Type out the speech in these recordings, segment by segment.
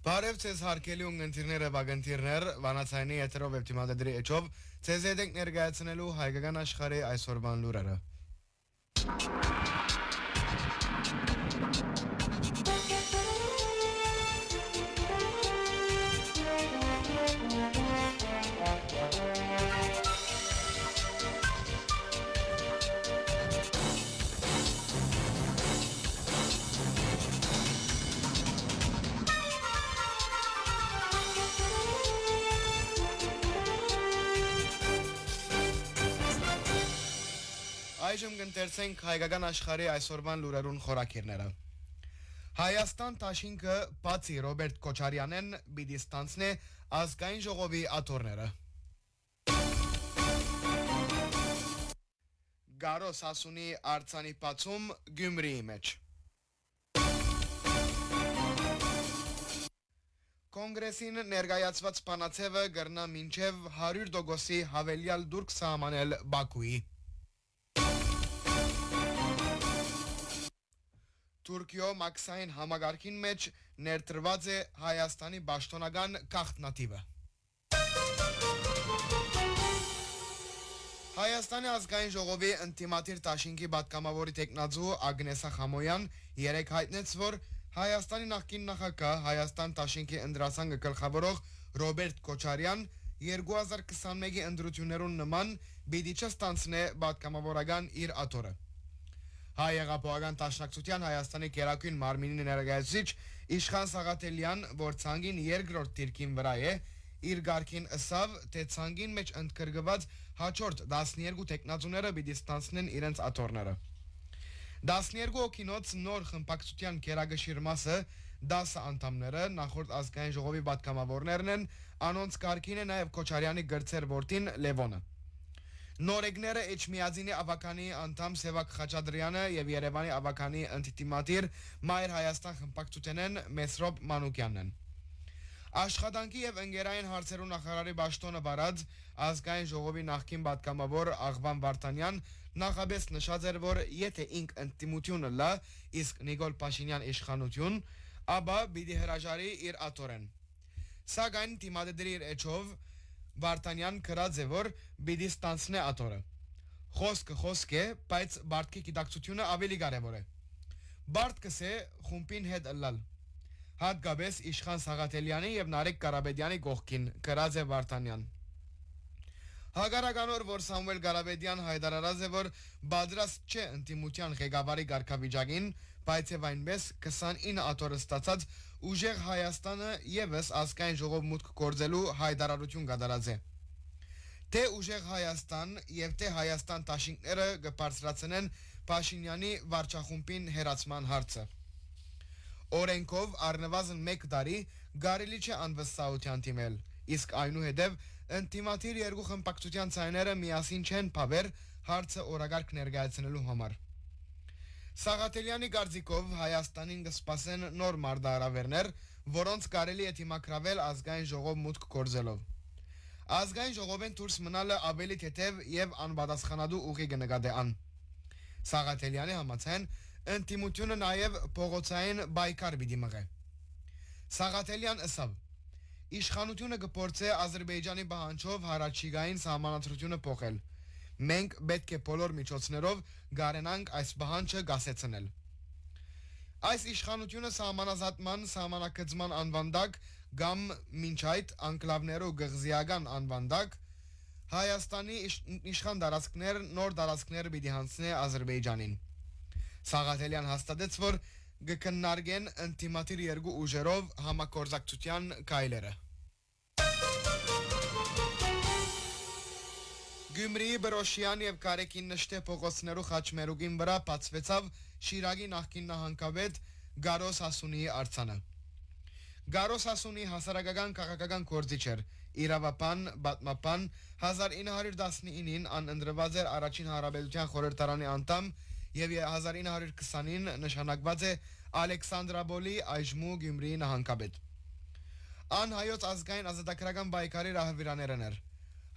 Բարև ձեզ հարգելի ունգընտիրներ եւ ագընտիրներ, վանացայինի եթերով եւ թիմադադրի էջով ձեզ հետ ենք ներկայացնելու հայկական աշխարհի այսօրվան լուրերը։ Այժմ կընթերցենք հայկական աշխարհի այսօրվան լուրերուն խորակիրները։ Հայաստան Տաշինքը բացի Ռոբերտ Քոչարյանեն պիտի ստանցնե ազգային ժողովի աթոռները։ Գարոս Հասունի արձանի բացում Գյումրիի մեջ։ Կոնգրեսին ներկայացված բանացևը կրնա մինչև 100% հավելյալ դուրք սահմանել Բաքուի։ Թուրքիո մաքսային համագարքին մեջ ներդրված է Հայաստանի պաշտոնական գաղտնատիպը։ Հայաստանի ազգային ժողովի ընդդիմադիր Տաշինքի պատգամավորի տեխնացու Ագնեսա Խամոյան երեկ հայտնեց, որ Հայաստանի նախկին նախագահ Հայաստան Տաշինքի ընտրացանկը գլխավորող Ռոբերտ Քոչարյան 2021-ի ընտրություններուն նման պիտի չստանցնե պատգամավորական իր աթոռը։ Հայ հեղափոխական դաշնակցության Հայաստանի գերագույն մարմինի ներկայացուցիչ Իշխան Սաղաթելյան, որ ցանգին երկրորդ դիրքին վրա է, իր գարքին ըսավ, թե ցանգին մեջ ընդգրկված հաջորդ 12 տեխնացուները պիտի ստանցնեն իրենց աթոռները։ 12 օկինոց նոր խմբակցության գերագշիր մասը 10 անդամները նախորդ ազգային ժողովի պատգամավորներն են, անոնց գարքին է նաև Քոչարյանի գրծեր որդին Լևոնը։ Նորեգները Էջմիածինի ավականի անդամ Սևակ Խաչատրյանը եւ Երևանի ավականի ընդդիմադիր Մայր Հայաստան խմբակցութենեն Մեսրոպ Մանուկյանն են։ Աշխատանքի եւ ընկերային հարցերու նախարարի պաշտոնը վարած ազգային ժողովի նախկին պատգամավոր Աղվան Վարդանյան նախաբես նշած էր, որ եթե ինք ընդդիմությունը լա, իսկ Նիկոլ Փաշինյան իշխանություն, ապա պիտի հրաժարի իր աթոռեն։ Սակայն դիմադրի իր էջով Վարդանյան գրած է, որ պիտի ստանցնե աթոռը։ Խոսք է, բայց Բարտկի գիտակցությունը ավելի կարևոր է։ Բարտկս է խումբին հետ ըլլալ։ Հատկապես Իշխան Սաղաթելյանի եւ Նարեկ Ղարաբեդյանի կողքին գրած է Վարդանյան։ Հագարականոր, որ Սամվել Ղարաբեդյան հայտարարած է, որ բادرաստ չէ ընդդիմության ղեկավարի ղարքավիճակին, բայց եւ այնպես 29 աթոռ ստացած ուժեղ Հայաստանը եւս ազգային ժողով մուտք գործելու հայտարարություն կատարած է։ Թե ուժեղ Հայաստան եւ թե Հայաստան Տաշինքները կբարձրացնեն Փաշինյանի վարչախումբին հերացման հարցը։ Օրենքով առնվազն 1 տարի կարելի չէ անվստահության թիմել, իսկ այնուհետև ընդդիմադիր երկու խմբակցության ցայները միասին չեն փավեր հարցը օրակարգ ներկայացնելու համար։ Սաղաթելյանի կարծիքով Հայաստանին կսպասեն նոր մարտահրավերներ, որոնց կարելի է դիմակրավել ազգային ժողով մուտք գործելով։ Ազգային ժողովեն դուրս մնալը ավելի թեթև եւ անպատասխանատու ուղի կնկատի ան։ Սաղաթելյանի համաձայն ընդդիմությունը նաև փողոցային բայկար պիտի մղե։ Սաղաթելյան ըսավ. Իշխանությունը կփորձե Ադրբեջանի պահանջով հարաճիգային սահմանադրությունը փոխել։ Մենք պետք է բոլոր միջոցներով գարենանք այս պահանջը գասեցնել։ Այս իշխանությունը սահմանազատման, սահմանակցման անվանդակ կամ մինչ այդ անկլավներու գղզիական անվանդակ Հայաստանի իշխան տարածքներ, նոր տարածքներ պիտի հանձնե Ադրբեջանին։ Սաղաթելյան հաստատեց, որ կքննարկեն ընդդիմադիր երկու ուժերով համագործակցության քայլերը։ Գյումրիի Բրոշյան եւ Կարեկին նշտե փողոցներու խաչմերուկին վրա բացվեցավ Շիրակի նախկին նահանգապետ Գարոս Հասունիի արձանը։ Գարոս Հասունի հասարակական քաղաքական գործիչ էր, իրավապան, պատմապան, 1919-ին անընտրված էր առաջին հանրապետության խորհրդարանի անդամ եւ 1920-ին նշանակված է Ալեքսանդրապոլի այժմու Գյումրիի նահանգապետ։ Ան հայոց ազգային ազատագրական պայքարի ռահվիրաներն էր։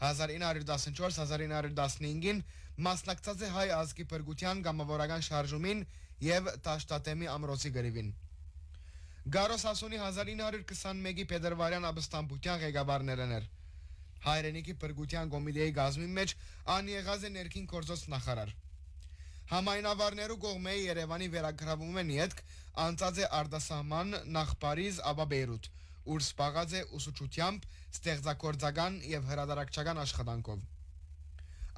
1914-1915-ին մասնակցած է հայ ազգի փրկության գամավորական շարժումին եւ Տաշտատեմի ամրոցի գրիվին։ Գարոս Հասունի 1921-ի փետրվարյան ապստամբության ղեկավարներն էր։ Հայրենիքի բրգության կոմիտեի գազմի մեջ ան եղած է ներքին գործոց նախարար։ Համայնավարներու կողմէ Երևանի վերագրավումեն ետք անցած է արտասահման նախ Փարիզ, ապա Բեյրութ, ուր սպաղած է ուսուցչությամբ, ստեղծագործական եւ հրատարակչական աշխատանքով։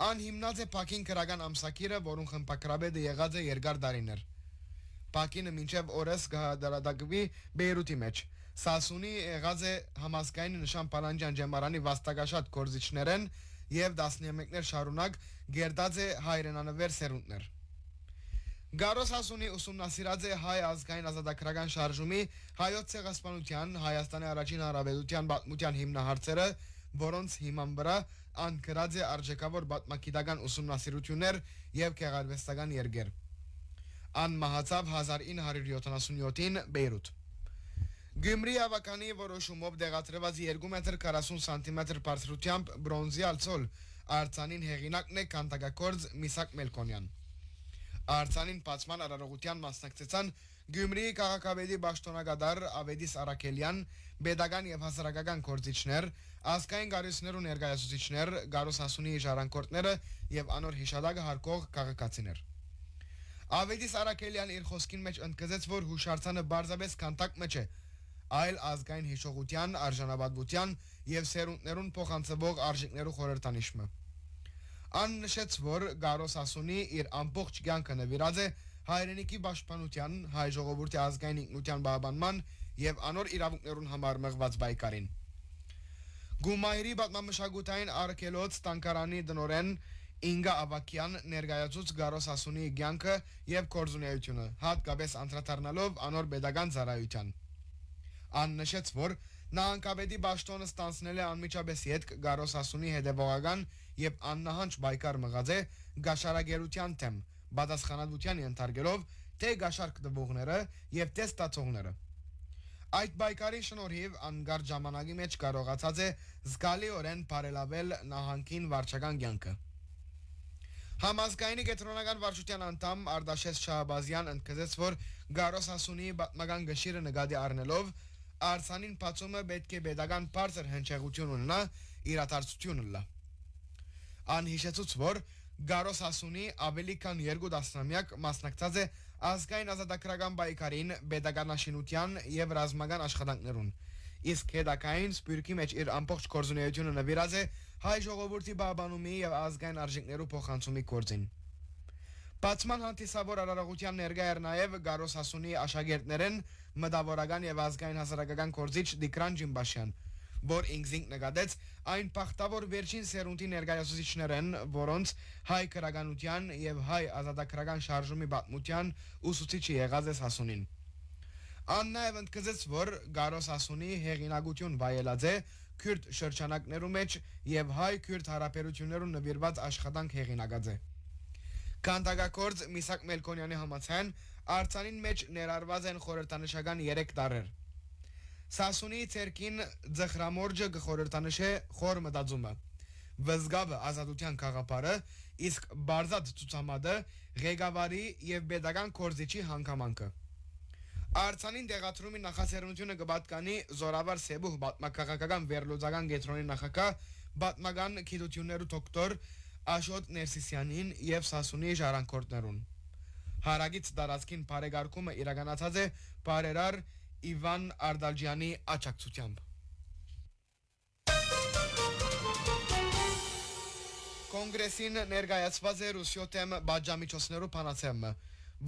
Ան հիմնած է Փակին քրական ամսակիրը, որուն խմբակրաբեդը եղած է երկար դարիներ։ Փակինը մինչև օրս գահադարադակվի Բեյրութի մեջ։ Սասունի եղած է համազգային նշան Պալանջյան ջեմարանի վաստակաշատ գործիչներեն եւ 11-ներ շարունակ գերդած է հայրենանվեր սերունդներ։ Գարոս Հասունի ուսումնասիրած է հայ ազգային ազատագրական շարժումի հայոց ցեղասպանության Հայաստանի առաջին հանրապետության պատմության հիմնահարցերը, որոնց հիման վրա ան գրած է արժեքավոր պատմագիտական ուսումնասիրություններ եւ գեղարվեստական երգեր։ Ան մահացավ 1977-ին Բեյրութ։ Գյումրի ավականի որոշումով դեղատրված 2 մետր 40 սանտիմետր բարձրությամբ բրոնզի ալցոլ արձանին հեղինակն է քանդակագործ Միսակ Մելքոնյան։ Արձանին բացման արարողության մասնակցեցան Գյումրիի քաղաքապետի պաշտոնակատար Ավետիս Արաքելյան, pedagogan եւ հասարակական գործիչներ, ազգային գարուսներու ներկայացուցիչներ, Գարոս Հասունի ժառանգորդները եւ անոր հիշադակը հարկող քաղաքացիներ։ Ավետիս Արաքելյան իր խոսքին մեջ ընդգծեց, որ հուշարձանը բարձրապես քանտակ մեջ է այլ ազգային հիշողության, արժանապատվության եւ սերունդներուն փոխանցվող արժեքներու խորհրդանիշը։ Ան նշեց, որ Գարոս Հասունի իր ամբողջ կյանքը նվիրած է հայրենիքի պաշտպանության, հայ ժողովրդի ազգային ինքնության պահպանման եւ անոր իրավունքներուն համար մղված պայքարին։ Գումայրի պատմամշակութային արգելոց տանկարանի դնորեն Ինգա Ավակյան ներկայացուց Գարոս Հասունի կյանքը եւ գործունեությունը, հատկապես անդրադառնալով անոր pedagogan ծառայության։ Ան նշեց, որ նա անկապետի պաշտոնը ստանցնել է անմիջապես ետք Գարոս Հասունի հետևողական եւ աննահանջ պայքար մղած է գաշարագերության թեմ, պատասխանատվության ենթարկելով թե գաշարք տվողները եւ թե ստացողները։ Այդ պայքարի շնորհիվ անգար ժամանակի մեջ կարողացած է զգալիորեն բարելավել նահանգին վարչական կյանքը։ Համազգայինի կենտրոնական վարչության անդամ Արտաշես Շահբազյան ընդգծեց, որ Գարոս Հասունի պատմական գշիրը նկատի առնելով Արցանին բացումը պետք է pedagogan բարձր հնչեղություն ունենա, իրադարձություն ունենա։ Ան հիշեցուց, որ Գարոս Հասունի ավելի քան 2 տասնամյակ մասնակցած է ազգային ազատագրական պայքարին, pedagoganաշինության եւ ռազմական աշխատանքներուն։ Իսկ հետակային սպյուրքի մեջ իր ամբողջ գործունեությունը նվիրած է հայ ժողովրդի պահպանումի եւ ազգային արժեքներու փոխանցումի գործին։ Բացման հանդիսավոր արարողության ներկա էր նաև Գարոս Հասունի աշակերտներեն մտավորական եւ ազգային հասարակական գործիչ Դիկրան Ջիմբաշյան, որ ինքնին նկատեց այն բախտավոր վերջին սերունդի ներկայացուցիչներեն, որոնց հայ քրագանության եւ հայ ազատագրական շարժումի պատմության ուսուցիչը եղած է Հասունին։ Ան նաև ընդգծեց, որ Գարոս Հասունի հեղինակություն վայելած է քուրդ շրջանակներու մեջ եւ հայ-քուրդ հարաբերություններուն նվիրված աշխատանք հեղինակած է։ Քանդակագործ Միսակ Մելքոնյանի համաձայն Արցանին մեջ ներառված են խորհրդանշական 3 տարեր։ Սասունի ցերկին ձխրամորջը գխորհրդանշե խոր մտածումը։ Վզգավը ազատության խաղապարը, իսկ բարձած ցուցամատը ղեկավարի եւ pedagogan կորզիչի հանգամանքը։ Արցանին դեղատրումի նախաձեռնությունը կպատկանի Զորավար Սեբուհ պատմակաղակական վերլուծական կենտրոնի նախագահ պատմական գիտություններու դոկտոր Աշոտ Ներսիսյանին եւ Սասունի ժառանգորդներուն։ Հարագից տարածքին բարեկարգումը իրականացած է բարերար Իվան Արդալջյանի աջակցությամբ։ Կոնգրեսին ներկայացված է Ռուսիո թեմ բաժամիջոցներու փանացումը,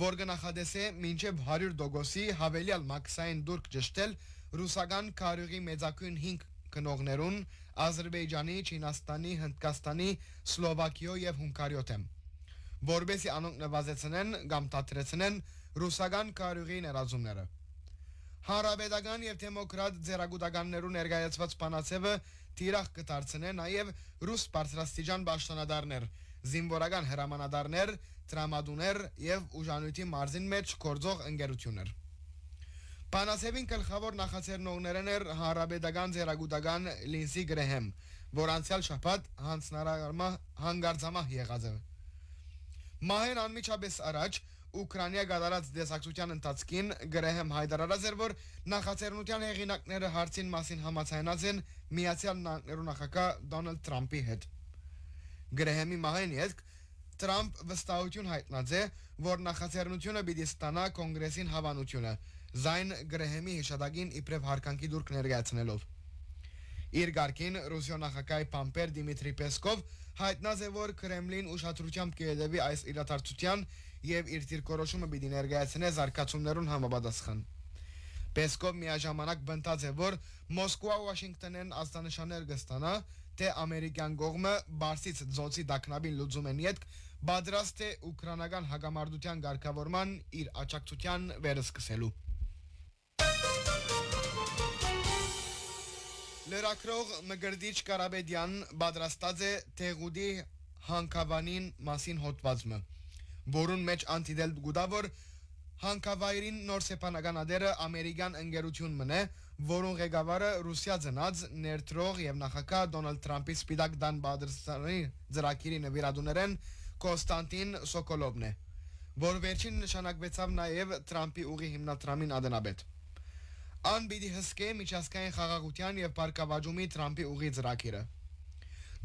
որ կնախադեսե մինչև 100% հավելյալ մաքսային դուրք ճշտել ռուսական քարյուղի մեծակույն 5 կնողներուն Ադրբեջանի, Չինաստանի, Հնդկաստանի, Սլովակիո եւ Հունգարիո թեմ, որբեսի անոնք նվազեցնեն կամ դադրեցնեն ռուսական քարյուղի ներազումները։ Հանրապետական եւ դեմոկրատ ձեռագուտականներու ներկայացված բանացեվը թիրախ կդարձնե նաեւ ռուս բարձրաստիճան պաշտոնադարներ, զինվորական հրամանատարներ, տրամադուներ եւ ուժանույթի մարզին մեջ գործող ընկերություններ։ Բանացեվին գլխավոր նախաձեռնողներն էր հանրապետական ձեռագուտական Լինսի Գրեհեմ, որ անցյալ շաբաթ հանձնարարմա հանգարձամահ եղած է։ Մահեն անմիջապես առաջ Ուկրաինա գդարած դեսակցության ընթացքին Գրեհեմ հայտարարած էր, որ նախաձեռնության հեղինակները հարցին մասին համաձայնած են Միացյալ Նահանգներու նախագահ Դոնալդ Թրամփի հետ։ Գրեհեմի մահենի հետ Թրամփ վստահություն հայտնած է, որ նախաձեռնությունը պիտի ստանա կոնգրեսին հավանությունը, զայն Գրեհեմի հիշադակին իբրև հարկանքի դուրք ներկայացնելով։ Իր գարկին Ռուսիա նախագահ Պամպեր Դիմիտրի Պեսկով հայտնած է, որ Կրեմլին ուշադրությամբ կհետևի այս իրադարձության եւ իր դիրքորոշումը պիտի ներկայացնե զարգացումներուն համապատասխան։ Պեսկով միաժամանակ բնտած է, որ Մոսկվա ու Վաշինգտոնեն ազդանշաններ կստանա, թե ամերիկյան կողմը Բարսից ծոցի դակնաբին լուծումեն յետք պատրաստ է ուկրաինական հակամարտության ղեկավարման իր աջակցության վերսկսելու։ Լրագրող Մգրդիչ Կարապետյան պատրաստած է Թեղուդի հանքավանին մասին հոդվածը, որուն մեջ անտիդել գուտա, որ հանքավայրին նոր սեփականական ադերը ամերիկյան ընկերություն մնե, որուն ղեկավարը Ռուսիա ծնած ներդրող եւ նախագահ Դոնալդ Թրամփի սպիտակ դան բادرստանի ծրագիրի նվիրատուներեն Կոնստանտին Սոկոլովն է, որ վերջին նշանակվեցավ նաեւ Թրամփի ուղի հիմնադրամին ադենաբեդ։ Ան պիտի հսկե միջազգային խաղաղության եւ բարգավաճումի Թրամփի ուղի ծրագիրը։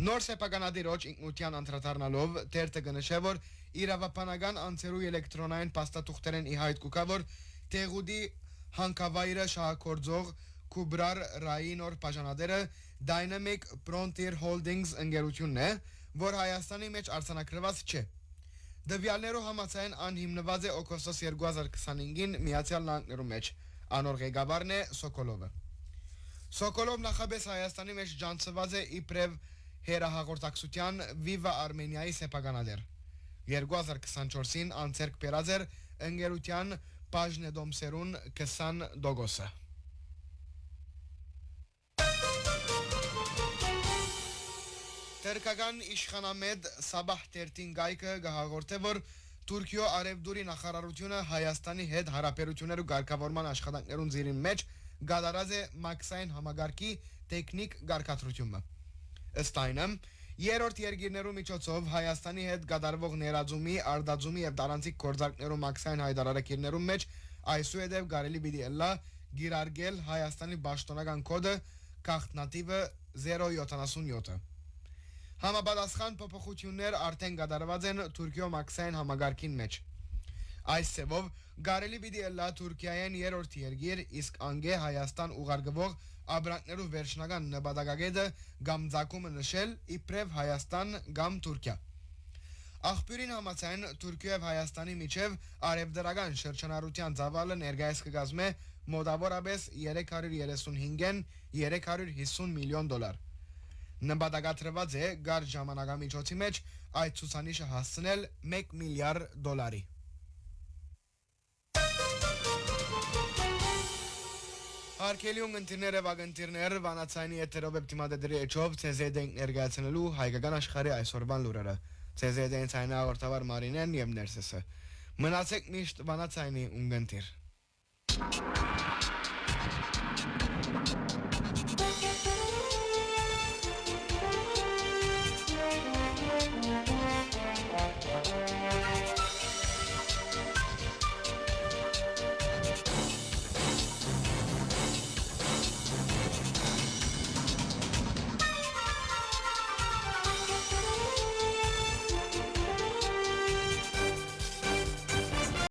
Նոր սեփականադիրոջ ինքնության անդրադառնալով Տերտը կնշե, որ իրավապանական անձերու էլեկտրոնային փաստաթուղթերեն ի հայտ կուկա, որ Թեղուդի հանքավայրը շահագործող Քուբրար Ռայի նոր բաժանադերը Dynamic Frontier Holdings ընկերությունն է, որ Հայաստանի մեջ արձանագրված չէ։ Դվյալներով համաձայն ան հիմնված է օգոստոս 2025-ին Միացյալ Նահանգներու մեջ։ Անոր ղեկավարն է Սոկոլովը։ Սոկոլով նախաբես Հայաստանի մեջ ջանցված է իբրև հերահաղորդակցության Viva Armenia-ի սեփականադեր։ 2024-ին անցերք բերած էր ընկերության բաժնեդոմսերուն 20%-ը։ Տերկական իշխանամետ Սաբահ Տերտին գայքը գահաղորդ է, որ Թուրքիո արևդուրի նախարարությունը Հայաստանի հետ հարաբերություններու ղեկավարման աշխատանքներուն ծիրին մեջ գադարած է մաքսային համագարկի տեխնիկ ղեկավարությունը։ Ըստ այնմ, երրորդ երկիրներու միջոցով Հայաստանի հետ գդարվող ներածումի, արտածումի եւ տարանցիկ գործարքներու մաքսային հայտարարություններու մեջ այսուհետև կարելի պիտի ըլլա գիրարգել Հայաստանի պաշտոնական կոդը գաղտնատիպը 077-ը։ Համապատասխան փոփոխություններ արդեն կատարված են Թուրքիո մաքսային համագարկին մեջ։ Այս ծևով կարելի պիտի ըլլա Թուրքիայեն երրորդ երկիր, իսկ անգե Հայաստան ուղարկվող ապրանքներու վերջնական նպատակագետը կամ ցակումը նշել իբրև Հայաստան կամ Թուրքիա։ Աղբյուրին համաձայն Թուրքիո եւ Հայաստանի միջև արևդրական շրջանառության ծավալը ներկայիս կկազմե մոտավորապես 335-ն 350 միլիոն դոլար։ Նպատակադրված է գար ժամանակամիջոցի մեջ այդ ցուցանիշը հասցնել 1 միլիարդ դոլարի։ Հարկելի ունգընտիրներ եւ ագընտիրներ վանացայինի եթերով էպտիմադեդրի էջով CZD-ին ներկայացնելու հայկական աշխարհի այսօրվան լուրերը։ CZD-ին ցայնա հաղորդավար Մարինեն եւ Ներսեսը։ Մնացեք միշտ վանացայինի ունգընտիր։